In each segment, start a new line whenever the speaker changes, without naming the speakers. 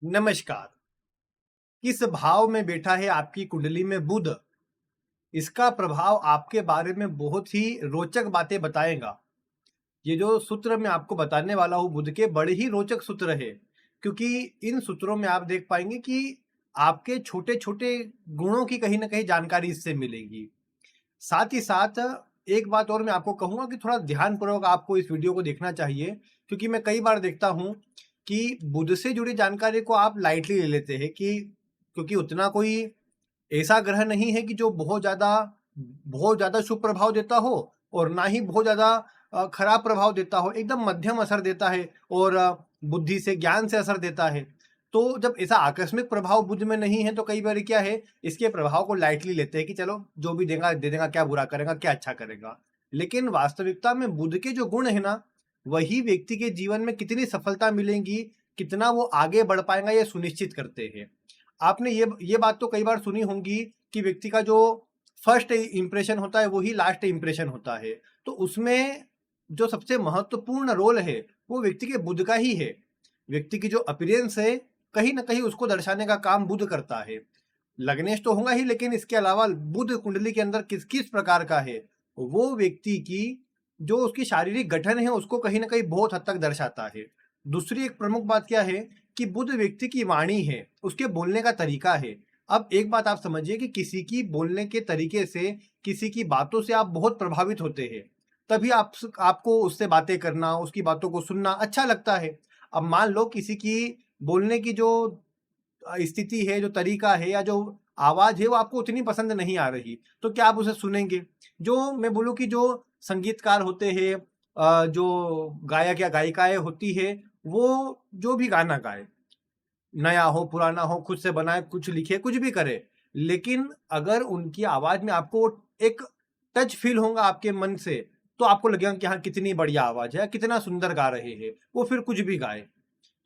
नमस्कार। किस भाव में बैठा है आपकी कुंडली में बुध, इसका प्रभाव आपके बारे में बहुत ही रोचक बातें बताएगा। ये जो सूत्र मैं आपको बताने वाला हूँ बुध के, बड़े ही रोचक सूत्र है, क्योंकि इन सूत्रों में आप देख पाएंगे कि आपके छोटे छोटे गुणों की कहीं ना कहीं जानकारी इससे मिलेगी। साथ ही साथ एक बात और मैं आपको कहूंगा कि थोड़ा ध्यानपूर्वक आपको इस वीडियो को देखना चाहिए, क्योंकि मैं कई बार देखता हूं कि बुध से जुड़ी जानकारी को आप लाइटली ले लेते हैं, कि क्योंकि उतना कोई ऐसा ग्रह नहीं है कि जो बहुत ज्यादा शुभ प्रभाव देता हो और ना ही बहुत ज्यादा खराब प्रभाव देता हो, एकदम मध्यम असर देता है और बुद्धि से ज्ञान से असर देता है। तो जब ऐसा आकस्मिक प्रभाव बुध में नहीं है तो कई बार क्या है, इसके प्रभाव को लाइटली लेते हैं कि चलो जो भी देगा दे देगा, क्या बुरा करेगा क्या अच्छा करेगा। लेकिन वास्तविकता में बुध के जो गुण है ना, वही व्यक्ति के जीवन में कितनी सफलता मिलेगी, कितना वो आगे बढ़ पाएगा, ये सुनिश्चित करते हैं। आपने ये बात तो कई बार सुनी होंगी कि व्यक्ति का जो फर्स्ट इंप्रेशन होता है वही लास्ट इंप्रेशन होता है। तो उसमें जो सबसे महत्वपूर्ण रोल है वो व्यक्ति के बुध का ही है। व्यक्ति की जो अपीयरेंस है, कहीं ना कहीं उसको दर्शाने का काम बुध करता है। लग्नेश तो होगा ही, लेकिन इसके अलावा बुध कुंडली के अंदर किस किस प्रकार का है, वो व्यक्ति की जो उसकी शारीरिक गठन है उसको कहीं ना कहीं बहुत हद तक दर्शाता है। दूसरी एक प्रमुख बात क्या है कि बुध व्यक्ति की वाणी है, उसके बोलने का तरीका है। अब एक बात आप समझिए कि किसी की बोलने के तरीके से, किसी की बातों से आप बहुत प्रभावित होते हैं, तभी आपको उससे बातें करना, उसकी बातों को सुनना अच्छा लगता है। अब मान लो किसी की बोलने की जो स्थिति है, जो तरीका है या जो आवाज है वो आपको उतनी पसंद नहीं आ रही, तो क्या आप उसे सुनेंगे? जो मैं बोलूँ कि जो संगीतकार होते हैं, जो गायक या गायिकाएं होती है, वो जो भी गाना गाए, नया हो पुराना हो, खुद से बनाए, कुछ लिखे, कुछ भी करे, लेकिन अगर उनकी आवाज में आपको एक टच फील होगा आपके मन से, तो आपको लगेगा कि हाँ कितनी बढ़िया आवाज है, कितना सुंदर गा रहे हैं, वो फिर कुछ भी गाए।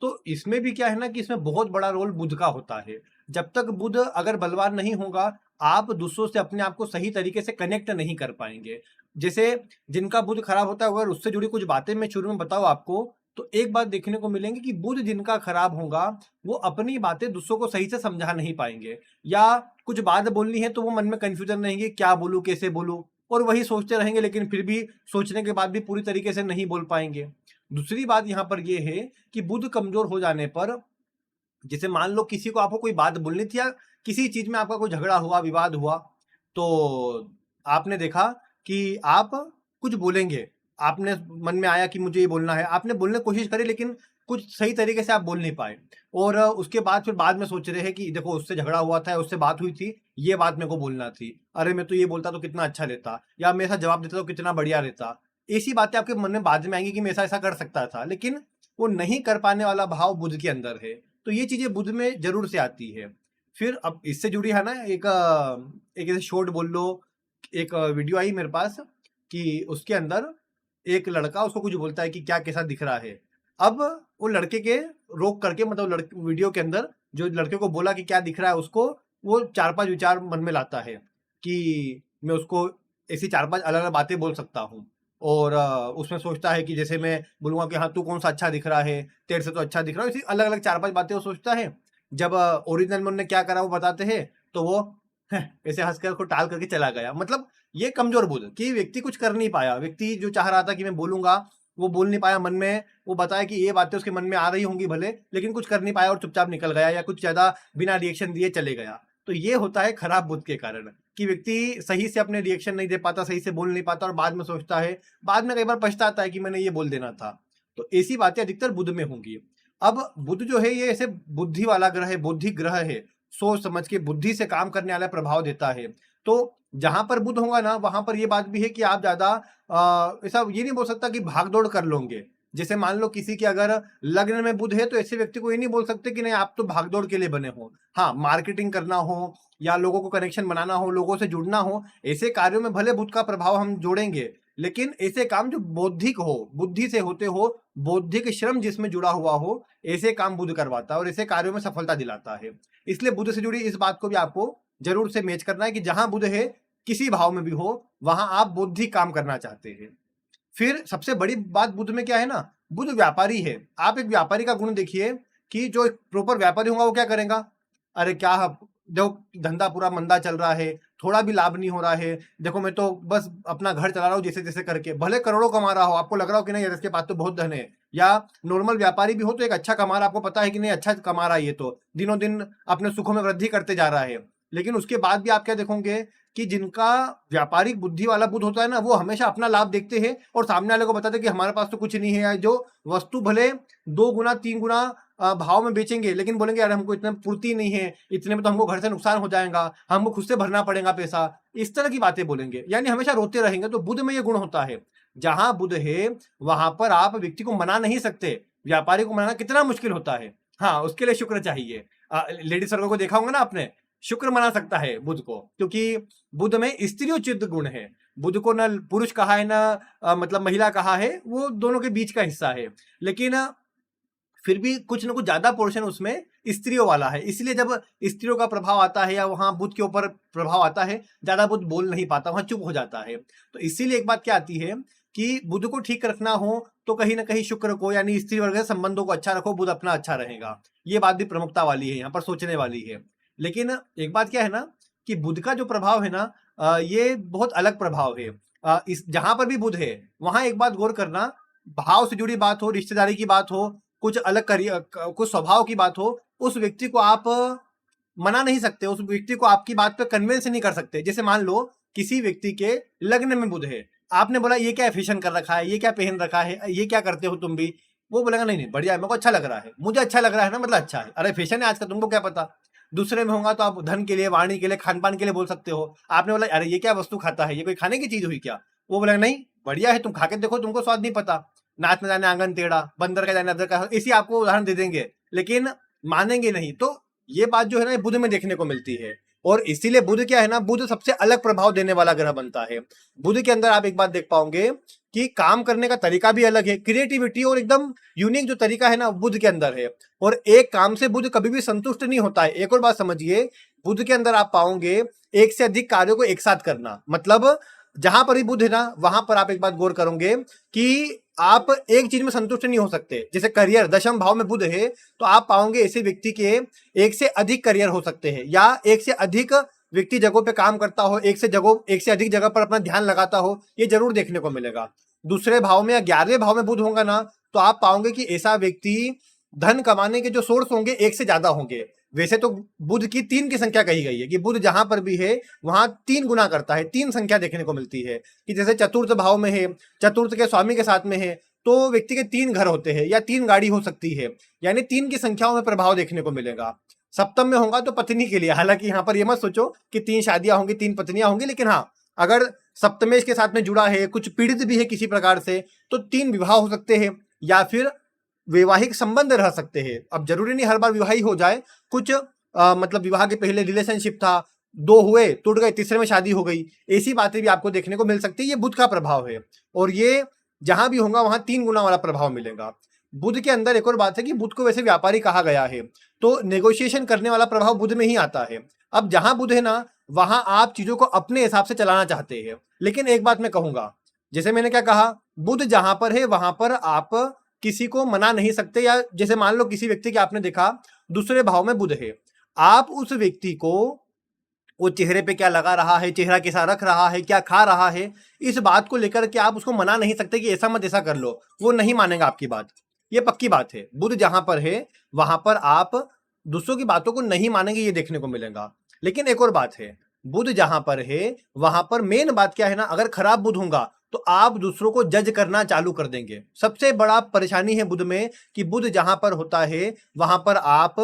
तो इसमें भी क्या है ना कि इसमें बहुत बड़ा रोल बुध का होता है। जब तक बुध अगर बलवान नहीं होगा, आप दूसरों से अपने आप को सही तरीके से कनेक्ट नहीं कर पाएंगे। जैसे जिनका बुध खराब होता है, अगर उससे जुड़ी कुछ बातें मैं शुरू में बताऊं आपको, तो एक बात देखने को मिलेंगी कि बुध जिनका खराब होगा, वो अपनी बातें दूसरों को सही से समझा नहीं पाएंगे, या कुछ बात बोलनी है तो वो मन में कंफ्यूजन रहेंगे, क्या बोलूं कैसे बोलूं, और वही सोचते रहेंगे, लेकिन फिर भी सोचने के बाद भी पूरी तरीके से नहीं बोल पाएंगे। दूसरी बात यहाँ पर यह है कि बुध कमजोर हो जाने पर, जैसे मान लो किसी को आपको कोई बात बोलनी थी, या किसी चीज में आपका कोई झगड़ा हुआ, विवाद हुआ, तो आपने देखा कि आप कुछ बोलेंगे, आपने मन में आया कि मुझे ये बोलना है, आपने बोलने की कोशिश करी, लेकिन कुछ सही तरीके से आप बोल नहीं पाए, और उसके बाद फिर बाद में सोच रहे हैं कि देखो उससे झगड़ा हुआ था, उससे बात हुई थी, ये बात मेरे को बोलना थी, अरे मैं तो ये बोलता तो कितना अच्छा रहता, या मैं ऐसा जवाब देता तो कितना बढ़िया रहता। ऐसी बातें आपके मन में बाद में आएंगी कि मैं ऐसा ऐसा कर सकता था, लेकिन वो नहीं कर पाने वाला भाव बुध के अंदर है। तो ये चीजें बुध में जरूर से आती है। फिर अब इससे जुड़ी है ना एक ऐसे शॉर्ट बोल लो, एक वीडियो आई मेरे पास कि उसके अंदर एक लड़का उसको कुछ बोलता है कि क्या कैसा दिख रहा है। अब वो लड़के के रोक करके, मतलब वीडियो के अंदर जो लड़के को बोला कि क्या दिख रहा है उसको, वो चार पांच विचार मन में लाता है कि मैं उसको ऐसी चार पांच अलग अलग बातें बोल सकता हूँ। और उसमें सोचता है कि जैसे मैं बोलूंगा कि हाँ तू कौन सा अच्छा दिख रहा है, तेरे से तो अच्छा दिख रहा है, ऐसी अलग अलग चार पांच बातें वो सोचता है। जब ओरिजिनल में उन्होंने क्या करा वो बताते हैं, तो वो ऐसे हंसकर उसको टाल करके चला गया। मतलब ये कमजोर बुध कि व्यक्ति कुछ कर नहीं पाया, व्यक्ति जो चाह रहा था कि मैं बोलूंगा वो बोल नहीं पाया, मन में वो बताया कि ये बातें उसके मन में आ रही होंगी भले, लेकिन कुछ कर नहीं पाया और चुपचाप निकल गया, या कुछ ज्यादा बिना रिएक्शन दिए चले गया। तो ये होता है खराब बुध के कारण, कि व्यक्ति सही से अपने रिएक्शन नहीं दे पाता, सही से बोल नहीं पाता, और बाद में सोचता है, बाद में कई बार पछताता है कि मैंने ये बोल देना था। तो ऐसी बातें अधिकतर बुध में होंगी। अब बुध जो है ये ऐसे बुद्धि वाला ग्रह है, बुद्धि ग्रह है, सोच समझ के बुद्धि से काम करने वाला प्रभाव देता है। तो जहां पर बुध होगा ना, वहां पर ये बात भी है कि आप ज्यादा ऐसा ये नहीं बोल सकता कि भाग दौड़ कर लोगे। जैसे मान लो किसी के अगर लग्न में बुध है, तो ऐसे व्यक्ति को ये नहीं बोल सकते कि नहीं आप तो भागदौड़ के लिए बने हो। हाँ, मार्केटिंग करना हो या लोगों को कनेक्शन बनाना हो, लोगों से जुड़ना हो, ऐसे कार्यों में भले बुध का प्रभाव हम जोड़ेंगे, लेकिन ऐसे काम जो बौद्धिक हो, बुद्धि से होते हो, बौद्धिक श्रम जिसमें जुड़ा हुआ हो, ऐसे काम बुध करवाता है और ऐसे कार्यों में सफलता दिलाता है। इसलिए बुध से जुड़ी इस बात को भी आपको जरूर से मैच करना है कि जहां बुध है, किसी भाव में भी हो, वहां आप बौद्धिक काम करना चाहते हैं। फिर सबसे बड़ी बात बुध में क्या है ना, बुध व्यापारी है। आप एक व्यापारी का गुण देखिए कि जो प्रॉपर व्यापारी होगा वो क्या करेगा, अरे क्या जो धंधा पूरा मंदा चल रहा है, थोड़ा भी लाभ नहीं हो रहा है, देखो मैं तो बस अपना घर चला रहा हूँ जैसे तैसे करके, भले करोड़ों कमा रहा हो, आपको लग रहा हो कि नहीं यार इसके पास तो बहुत धन है, या नॉर्मल व्यापारी भी हो तो एक अच्छा कमा रहा, आपको पता है कि नहीं अच्छा कमा रहा है, ये तो दिनों दिन अपने सुखों में वृद्धि करते जा रहा है, लेकिन उसके बाद भी आप क्या देखोगे कि जिनका व्यापारिक बुद्धि वाला बुद्ध होता है ना, वो हमेशा अपना लाभ देखते हैं और सामने वाले को बताते हैं कि हमारे पास तो कुछ नहीं है, जो वस्तु भले 2 गुना 3 गुना भाव में बेचेंगे, लेकिन बोलेंगे यार हमको इतना पूर्ति नहीं है, इतने में तो हमको घर से नुकसान हो जाएगा, हमको खुद से भरना पड़ेगा पैसा, इस तरह की बातें बोलेंगे, यानी हमेशा रोते रहेंगे। तो बुद्ध में ये गुण होता है, जहां बुद्ध है वहां पर आप व्यक्ति को मना नहीं सकते, व्यापारी को मनाना कितना मुश्किल होता है, हाँ उसके लिए शुक्र चाहिए। लेडीज सर्वर को देखा होगा ना आपने, शुक्र मना सकता है बुद्ध को, क्योंकि बुद्ध में स्त्रियोचित गुण है, बुद्ध को न पुरुष कहा है न मतलब महिला कहा है, वो दोनों के बीच का हिस्सा है, लेकिन फिर भी कुछ न कुछ ज्यादा पोर्शन उसमें स्त्रियों वाला है, इसलिए जब स्त्रियों का प्रभाव आता है या वहां बुद्ध के ऊपर प्रभाव आता है, ज्यादा बुद्ध बोल नहीं पाता, वहां चुप हो जाता है। तो इसीलिए एक बात क्या आती है कि बुद्ध को ठीक रखना हो तो कहीं ना कहीं शुक्र को यानी स्त्री वर्ग के संबंधों को अच्छा रखो, बुद्ध अपना अच्छा रहेगा, ये बात भी प्रमुखता वाली है, यहाँ पर सोचने वाली है। लेकिन एक बात क्या है ना कि बुद्ध का जो प्रभाव है ना, ये बहुत अलग प्रभाव है। इस जहां पर भी बुद्ध है वहां एक बात गौर करना, भाव से जुड़ी बात हो, रिश्तेदारी की बात हो, कुछ अलग कुछ स्वभाव की बात हो, उस व्यक्ति को आप मना नहीं सकते, उस व्यक्ति को आपकी बात पे कन्विंस नहीं कर सकते। जैसे मान लो किसी व्यक्ति के लग्न में बुध है, आपने बोला ये क्या फैशन कर रखा है, ये क्या पहन रखा है, ये क्या करते हो तुम भी, वो बोलेगा नहीं नहीं बढ़िया है, मेरे को अच्छा लग रहा है, मुझे अच्छा लग रहा है ना मतलब अच्छा है, अरे फैशन है आज का, तुमको क्या पता। दूसरे में होगा तो आप धन के लिए, वाणी के लिए, खान पान के लिए बोल सकते हो, आपने बोला अरे ये क्या वस्तु खाता है, ये कोई खाने की चीज हुई क्या, वो बोलेगा नहीं बढ़िया है, तुम खा के देखो, तुमको स्वाद नहीं पता, नाच न जाने आंगन टेढ़ा, बंदर का जाने अदर का, इसी आपको उदाहरण दे देंगे, लेकिन मानेंगे नहीं। तो ये बात जो है ना बुध में देखने को मिलती है, और इसीलिए बुध क्या है ना, बुध सबसे अलग प्रभाव देने वाला ग्रह बनता है। बुध के अंदर आप एक बात देख पाओगे कि काम करने का तरीका भी अलग है, क्रिएटिविटी और एकदम यूनिक जो तरीका है ना बुध के अंदर है, और एक काम से बुध कभी भी संतुष्ट नहीं होता है। एक और बात समझिए, बुध के अंदर आप पाओगे एक से अधिक कार्यों को एक साथ करना, मतलब जहां पर भी बुध है ना वहां पर आप एक बात गौर करोगे कि आप एक चीज में संतुष्ट नहीं हो सकते। जैसे करियर, दशम भाव में बुध है तो आप पाओगे ऐसे व्यक्ति के एक से अधिक करियर हो सकते हैं, या एक से अधिक व्यक्ति जगहों पे काम करता हो, एक से अधिक जगह पर अपना ध्यान लगाता हो, ये जरूर देखने को मिलेगा। दूसरे भाव में या 11वें भाव में बुध होगा ना तो आप पाओगे कि ऐसा व्यक्ति धन कमाने के जो सोर्स होंगे एक से ज्यादा होंगे। वैसे तो बुध की 3 की संख्या कही गई है कि बुध जहां पर भी है वहां 3 गुना करता है, 3 संख्या देखने को मिलती है कि जैसे चतुर्थ भाव में है, चतुर्थ के स्वामी के साथ में है, तो व्यक्ति के 3 घर होते हैं या 3 गाड़ी हो सकती है, यानी 3 की संख्याओं में प्रभाव देखने को मिलेगा। सप्तम में होगा तो पत्नी के लिए, हालांकि यहाँ पर यह मत सोचो कि 3 शादियां होंगी, 3 पत्नियां होंगी, लेकिन हाँ अगर सप्तमेश के साथ में जुड़ा है, कुछ पीड़ित भी है किसी प्रकार से, तो 3 विवाह हो सकते हैं या फिर वैवाहिक संबंध रह सकते हैं। अब जरूरी नहीं हर बार विवाह ही हो जाए, कुछ मतलब विवाह के पहले रिलेशनशिप था, 2 हुए टूट गए, तीसरे में शादी हो गई, ऐसी बातें भी आपको देखने को मिल सकती है। ये बुध का प्रभाव है, और ये जहां भी होगा वहां 3 गुना वाला प्रभाव मिलेगा। बुध के अंदर एक और बात है कि बुध को वैसे व्यापारी कहा गया है, तो नेगोशिएशन करने वाला प्रभाव बुध में ही आता है। अब जहां बुध है ना वहां आप चीजों को अपने हिसाब से चलाना चाहते हैं, लेकिन एक बात मैं कहूंगा, जैसे मैंने क्या कहा, बुध जहां पर है वहां पर आप किसी को मना नहीं सकते। या जैसे मान लो किसी व्यक्ति के आपने देखा दूसरे भाव में बुध है, आप उस व्यक्ति को वो चेहरे पे क्या लगा रहा है, चेहरा कैसा रख रहा है, क्या खा रहा है, इस बात को लेकर के आप उसको मना नहीं सकते कि ऐसा मत ऐसा कर लो, वो नहीं मानेगा आपकी बात, ये पक्की बात है। बुध जहां पर है वहां पर आप दूसरों की बातों को नहीं मानेंगे, ये देखने को मिलेगा। लेकिन एक और बात है, बुध जहां पर है वहां पर मेन बात क्या है ना, अगर खराब बुध होगा तो आप दूसरों को जज करना चालू कर देंगे। सबसे बड़ा परेशानी है बुध में कि बुध जहां पर होता है वहां पर आप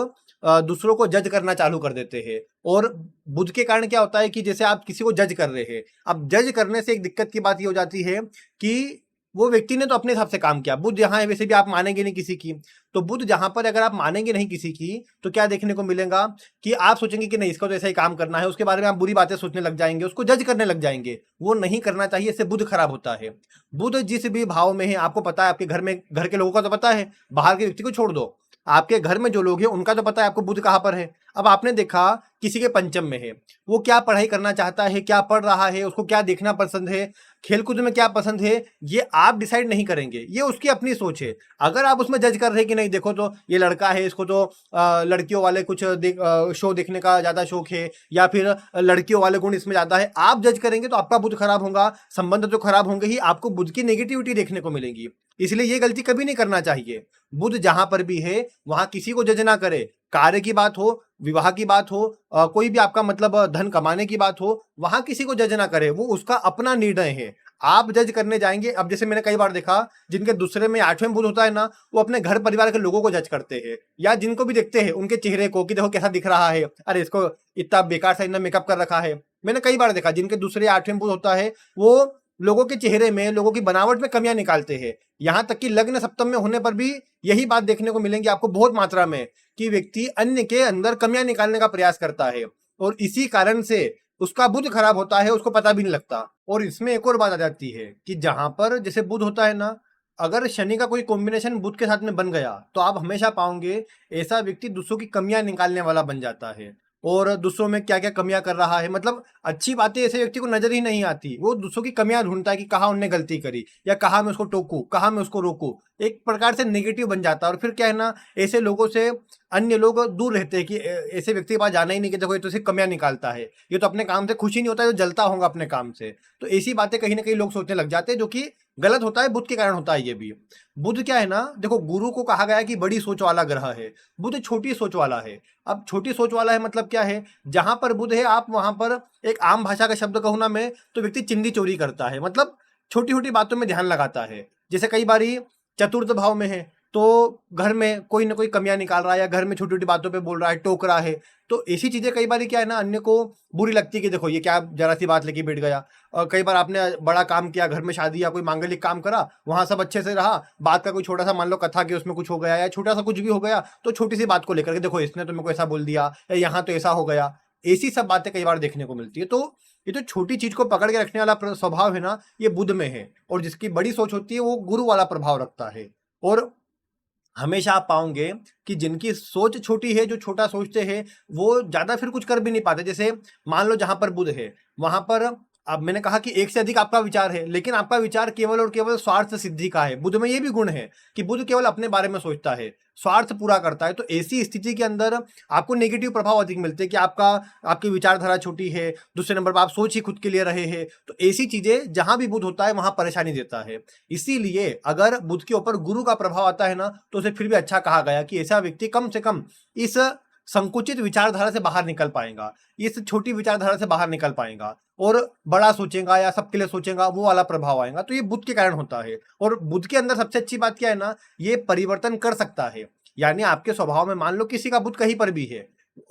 दूसरों को जज करना चालू कर देते हैं। और बुध के कारण क्या होता है कि जैसे आप किसी को जज कर रहे हैं, अब जज करने से एक दिक्कत की बात ये हो जाती है कि वो व्यक्ति ने तो अपने हिसाब से काम किया, बुध जहां है वैसे भी आप मानेंगे नहीं किसी की, तो बुध जहां पर अगर आप मानेंगे नहीं किसी की तो क्या देखने को मिलेगा कि आप सोचेंगे कि नहीं इसका तो ऐसा ही काम करना है, उसके बारे में आप बुरी बातें सोचने लग जाएंगे, उसको जज करने लग जाएंगे, वो नहीं करना चाहिए, इससे बुध खराब होता है। बुध जिस भी भाव में है आपको पता है, आपके घर में, घर के लोगों का तो पता है, बाहर के व्यक्ति को छोड़ दो, आपके घर में जो लोग हैं उनका तो पता है आपको बुध कहां पर है। अब आपने देखा किसी के पंचम में है, वो क्या पढ़ाई करना चाहता है, क्या पढ़ रहा है, उसको क्या देखना पसंद है, खेलकूद में क्या पसंद है ये आप डिसाइड नहीं करेंगे, ये उसकी अपनी सोच है। अगर आप उसमें जज कर रहे हैं कि नहीं देखो तो ये लड़का है, इसको तो लड़कियों वाले कुछ शो देखने का ज्यादा शौक है, या फिर लड़कियों वाले गुण इसमें ज्यादा है, आप जज करेंगे तो आपका बुध खराब होगा, संबंध तो खराब होंगे ही, आपको बुध की नेगेटिविटी देखने को मिलेगी। इसलिए ये गलती कभी नहीं करना चाहिए। बुध जहां पर भी है वहां किसी को जज ना करे। कार्य की बात हो, विवाह की बात हो, कोई भी आपका मतलब धन कमाने की बात हो, वहां किसी को जज ना करे, वो उसका अपना निर्णय है। आप जज करने जाएंगे, अब जैसे मैंने कई बार देखा जिनके दूसरे में 8वें बुध होता है ना, वो अपने घर परिवार के लोगों को जज करते हैं, या जिनको भी देखते हैं उनके चेहरे को कि देखो कैसा दिख रहा है, अरे इसको इतना बेकार सा इतना मेकअप कर रखा है। मैंने कई बार देखा जिनके दूसरे 8वें बुध होता है वो लोगों के चेहरे में, लोगों की बनावट में कमियां निकालते हैं। यहां तक कि लग्न सप्तम में होने पर भी यही बात देखने को मिलेंगी आपको बहुत मात्रा में, कि व्यक्ति अन्य के अंदर कमियां निकालने का प्रयास करता है, और इसी कारण से उसका बुध खराब होता है, उसको पता भी नहीं लगता। और इसमें एक और बात आ जाती है कि जहां पर जैसे बुध होता है ना, अगर शनि का कोई कॉम्बिनेशन बुध के साथ में बन गया तो आप हमेशा पाओगे ऐसा व्यक्ति दूसरों की कमियां निकालने वाला बन जाता है, और दूसरों में क्या क्या कमियां कर रहा है, मतलब अच्छी बातें ऐसे व्यक्ति को नजर ही नहीं आती, वो दूसरों की कमियां ढूंढता है कि कहाँ उनने गलती करी, या कहाँ मैं उसको टोकूं, कहाँ मैं उसको रोकूं। एक प्रकार से नेगेटिव बन जाता है। और फिर क्या है ना, ऐसे लोगों से अन्य लोग दूर रहते हैं कि ऐसे व्यक्ति के पास जाना ही नहीं, कि देखो ये तो सिर्फ कमियां निकालता है, ये तो अपने काम से खुश ही नहीं होता है, जो जलता होगा अपने काम से। तो ऐसी बातें कहीं ना कहीं लोग सोचने लग जाते हैं, जो कि गलत होता है, बुध के कारण होता है ये भी। बुध क्या है ना, देखो गुरु को कहा गया है कि बड़ी सोच वाला ग्रह है, बुध छोटी सोच वाला है। अब छोटी सोच वाला है मतलब क्या है, जहां पर बुध है आप वहां पर, एक आम भाषा का शब्द कहूं ना मैं, तो व्यक्ति चिंदी चोरी करता है, मतलब छोटी छोटी बातों में ध्यान लगाता है। जैसे कई बारी चतुर्थ भाव में है तो घर में कोई ना कोई कमियां निकाल रहा है, या घर में छोटी छोटी बातों पे बोल रहा है, टोक रहा है। तो ऐसी चीजें कई बार क्या है ना, अन्य को बुरी लगती है कि देखो ये क्या जरा सी बात लेके बैठ गया। और कई बार आपने बड़ा काम किया, घर में शादी या कोई मांगलिक काम करा, वहां सब अच्छे से रहा, बात का कोई छोटा सा मान लो कथा के उसमें कुछ हो गया, या छोटा सा कुछ भी हो गया, तो छोटी सी बात को लेकर के देखो इसने तो मेरे को ऐसा बोल दिया, या यहाँ तो ऐसा हो गया। ऐसी सब बातें कई बार देखने को मिलती है। तो ये जो छोटी चीज को पकड़ के रखने वाला स्वभाव है ना, ये बुध में है। और जिसकी बड़ी सोच होती है वो गुरु वाला प्रभाव रखता है। और हमेशा आप पाओगे कि जिनकी सोच छोटी है, जो छोटा सोचते हैं, वो ज्यादा फिर कुछ कर भी नहीं पाते। जैसे मान लो जहां पर बुध है वहां पर, अब मैंने कहा कि एक से अधिक आपका विचार है, लेकिन आपका विचार केवल और केवल स्वार्थ सिद्धि का है। बुध में ये भी गुण है कि बुध केवल अपने बारे में सोचता है, स्वार्थ पूरा करता है। तो ऐसी स्थिति के अंदर आपको नेगेटिव प्रभाव अधिक मिलते हैं, कि आपकी विचारधारा छोटी है, दूसरे नंबर पर आप सोच ही खुद के लिए रहे हैं। तो ऐसी चीजें जहां भी बुध होता है वहां परेशानी देता है। इसीलिए अगर बुध के ऊपर गुरु का प्रभाव आता है ना, तो उसे फिर भी अच्छा कहा गया कि ऐसा व्यक्ति कम से कम इस संकुचित विचारधारा से बाहर निकल पाएगा, इस छोटी विचारधारा से बाहर निकल पाएगा, और बड़ा सोचेगा या सबके लिए सोचेगा, वो वाला प्रभाव आएगा। तो ये बुध के कारण होता है। और बुध के अंदर सबसे अच्छी बात क्या है ना, ये परिवर्तन कर सकता है। यानी आपके स्वभाव में मान लो किसी का बुध कहीं पर भी है,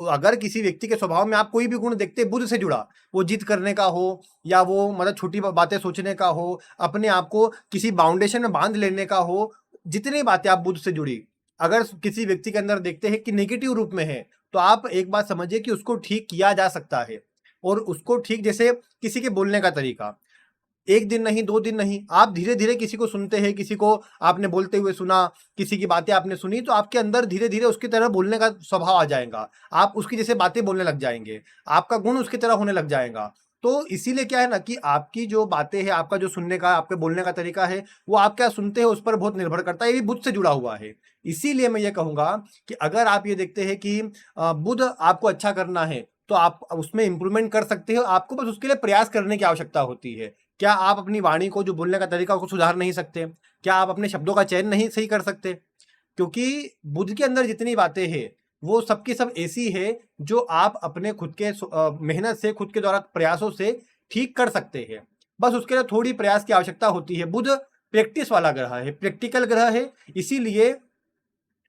अगर किसी व्यक्ति के स्वभाव में आप कोई भी गुण देखते बुध से जुड़ा, वो जिद करने का हो, या वो मतलब छोटी बातें सोचने का हो, अपने आप को किसी बाउंडेशन में बांध लेने का हो, जितनी बातें आप बुध से जुड़ी अगर किसी व्यक्ति के अंदर देखते हैं कि नेगेटिव रूप में है, तो आप एक बात समझिए कि उसको ठीक किया जा सकता है। और उसको ठीक, जैसे किसी के बोलने का तरीका, एक दिन नहीं, 2 दिन नहीं, आप धीरे धीरे किसी को सुनते हैं, किसी को आपने बोलते हुए सुना, किसी की बातें आपने सुनी, तो आपके अंदर धीरे धीरे उसकी तरह बोलने का स्वभाव आ जाएगा, आप उसकी जैसे बातें बोलने लग जाएंगे, आपका गुण उसकी तरह होने लग जाएगा। तो इसीलिए क्या है ना, कि आपकी जो बातें हैं, आपका जो सुनने का, आपके बोलने का तरीका है, वो आप क्या सुनते हैं उस पर बहुत निर्भर करता है। ये भी बुध से जुड़ा हुआ है। इसीलिए मैं ये कहूंगा कि अगर आप ये देखते हैं कि बुध आपको अच्छा करना है, तो आप उसमें इंप्रूवमेंट कर सकते हो, आपको बस उसके लिए प्रयास करने की आवश्यकता होती है। क्या आप अपनी वाणी को, जो बोलने का तरीका, उसको सुधार नहीं सकते? क्या आप अपने शब्दों का चयन नहीं सही कर सकते? क्योंकि बुध के अंदर जितनी बातें हैं वो सबकी सब ऐसी है जो आप अपने खुद के मेहनत से, खुद के द्वारा प्रयासों से ठीक कर सकते हैं। बस उसके लिए थोड़ी प्रयास की आवश्यकता होती है। बुध प्रैक्टिस वाला ग्रह है, प्रैक्टिकल ग्रह है। इसीलिए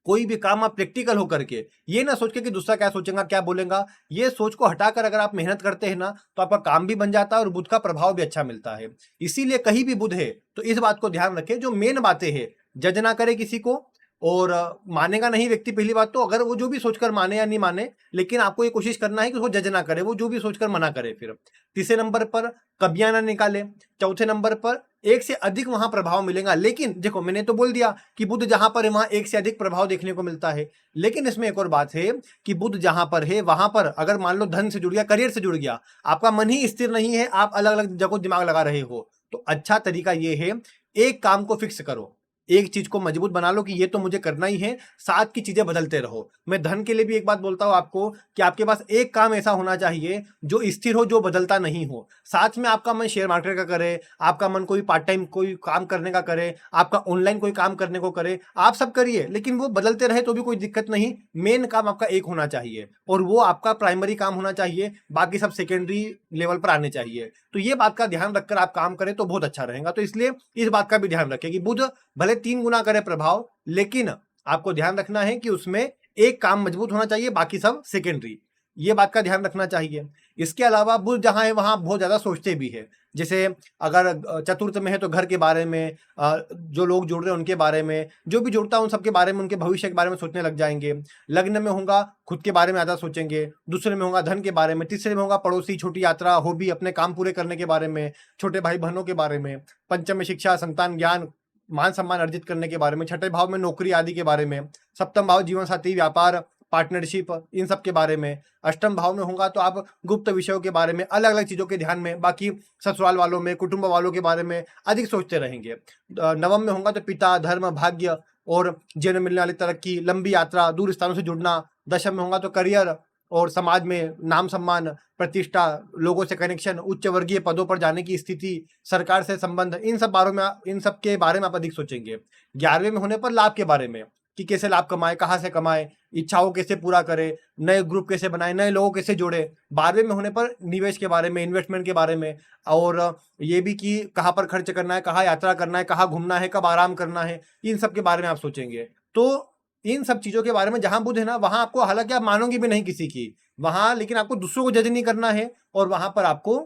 कोई भी काम आप प्रैक्टिकल होकर के, ये ना सोच के कि दूसरा क्या सोचेगा, क्या बोलेगा, ये सोच को हटाकर अगर आप मेहनत करते हैं ना, तो आपका काम भी बन जाता है और बुध का प्रभाव भी अच्छा मिलता है। इसीलिए कहीं भी बुध है तो इस बात को ध्यान रखें, जो मेन बातें हैं, जज ना करे किसी को, और मानेगा नहीं व्यक्ति। पहली बात तो अगर वो जो भी सोचकर माने या नहीं माने, लेकिन आपको ये कोशिश करना है कि उसको जज ना करे, वो जो भी सोचकर मना करे। फिर तीसरे नंबर पर कबियां ना निकाले। चौथे नंबर पर एक से अधिक वहां प्रभाव मिलेगा। लेकिन देखो, मैंने तो बोल दिया कि बुध जहां पर है वहां एक से अधिक प्रभाव देखने को मिलता है, लेकिन इसमें एक और बात है कि बुध जहां पर है वहां पर अगर मान लो धन से जुड़ गया, करियर से जुड़ गया, आपका मन ही स्थिर नहीं है, आप अलग अलग जगह दिमाग लगा रहे हो, तो अच्छा तरीका ये है, एक काम को फिक्स करो, एक चीज को मजबूत बना लो कि ये तो मुझे करना ही है, साथ की चीजें बदलते रहो। मैं धन के लिए भी एक बात बोलता हूं आपको कि आपके पास एक काम ऐसा होना चाहिए जो स्थिर हो, जो बदलता नहीं हो। साथ में आपका मन शेयर मार्केट का करे, आपका मन कोई पार्ट टाइम कोई काम करने का करे, आपका ऑनलाइन कोई काम करने को करे, आप सब करिए, लेकिन वो बदलते रहे तो भी कोई दिक्कत नहीं। मेन काम आपका एक होना चाहिए और वो आपका प्राइमरी काम होना चाहिए, बाकी सब सेकेंडरी लेवल पर आने चाहिए। तो ये बात का ध्यान रखकर आप काम करें तो बहुत अच्छा रहेगा। तो इसलिए इस बात का भी ध्यान रखें कि बुध भले 3 गुना करे प्रभाव, लेकिन आपको ध्यान रखना है कि उसमें एक काम मजबूत होना चाहिए, बाकी सब सेकेंडरी। ये बात का ध्यान रखना चाहिए। इसके अलावा बुध जहां है वहां बहुत ज्यादा सोचते भी है। जैसे अगर चतुर्थ में है तो घर के बारे में, जो लोग जुड़ रहे हैं उनके बारे में, जो भी जुड़ता है उन सबके बारे में, उनके भविष्य के बारे में सोचने लग जाएंगे। लग्न में होगा खुद के बारे में ज्यादा सोचेंगे, दूसरे में होगा धन के बारे में, तीसरे में होगा पड़ोसी, छोटी यात्रा, हॉबी, अपने काम पूरे करने के बारे में, छोटे भाई बहनों के बारे में, पंचम में शिक्षा, संतान, ज्ञान, मान सम्मान अर्जित करने के बारे में, छठे भाव में नौकरी आदि के बारे में, सप्तम भाव जीवन साथी, व्यापार, पार्टनरशिप, इन सब के बारे में, अष्टम भाव में होगा तो आप गुप्त विषयों के बारे में, अलग अलग चीजों के ध्यान में, बाकी ससुराल वालों में, कुटुंब वालों के बारे में अधिक सोचते रहेंगे। नवम में होगा तो पिता, धर्म, भाग्य और जीवन में मिलने वाली तरक्की, लंबी यात्रा, दूर स्थानों से जुड़ना। दशम में होगा तो करियर और समाज में नाम सम्मान, प्रतिष्ठा, लोगों से कनेक्शन, उच्च वर्गीय पदों पर जाने की स्थिति, सरकार से संबंध, इन सब के बारे में आप अधिक सोचेंगे। 11वें में होने पर लाभ के बारे में कि कैसे लाभ कमाए, कहाँ से कमाए, इच्छाओं कैसे पूरा करे, नए ग्रुप कैसे बनाए, नए लोगों कैसे जोड़े। 12वें में होने पर निवेश के बारे में, इन्वेस्टमेंट के बारे में, और ये भी कि कहाँ पर खर्च करना है, कहाँ यात्रा करना है, कहाँ घूमना है, कब आराम करना है, इन सब के बारे में आप सोचेंगे। तो इन सब चीजों के बारे में जहां बुध है ना, वहां आपको, हालांकि आप मानोगे भी नहीं किसी की वहां, लेकिन आपको दूसरों को जज नहीं करना है, और वहां पर आपको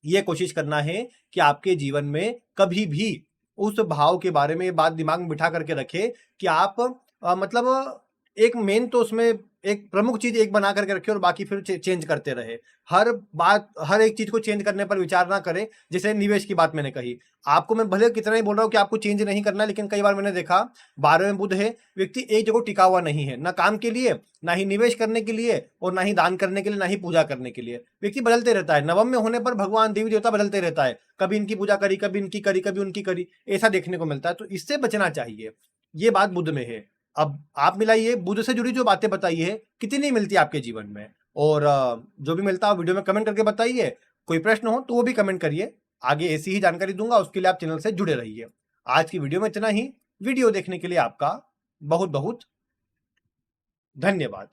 ये कोशिश करना है कि आपके जीवन में कभी भी उस भाव के बारे में ये बात दिमाग में बिठा करके रखे कि आप मतलब एक मेन तो उसमें एक प्रमुख चीज एक बना करके रखे और बाकी फिर चेंज करते रहे। हर बात, हर एक चीज को चेंज करने पर विचार ना करें। जैसे निवेश की बात मैंने कही, आपको मैं भले कितना ही बोल रहा हूँ कि आपको चेंज नहीं करना, लेकिन कई बार मैंने देखा 12वें बुध है, व्यक्ति एक जगह टिका हुआ नहीं है, ना काम के लिए, ना ही निवेश करने के लिए, और ना ही दान करने के लिए, ना ही पूजा करने के लिए। व्यक्ति बदलते रहता है। नवम में होने पर भगवान देवी देवता बदलते रहता है, कभी इनकी पूजा करी, कभी इनकी करी, कभी उनकी करी, ऐसा देखने को मिलता है। तो इससे बचना चाहिए। ये बात बुध में है। अब आप मिलाइए बुध से जुड़ी जो बातें बताई है कितनी मिलती है आपके जीवन में, और जो भी मिलता है वीडियो में कमेंट करके बताइए। कोई प्रश्न हो तो वो भी कमेंट करिए, आगे ऐसी ही जानकारी दूंगा। उसके लिए आप चैनल से जुड़े रहिए। आज की वीडियो में इतना ही। वीडियो देखने के लिए आपका बहुत बहुत धन्यवाद।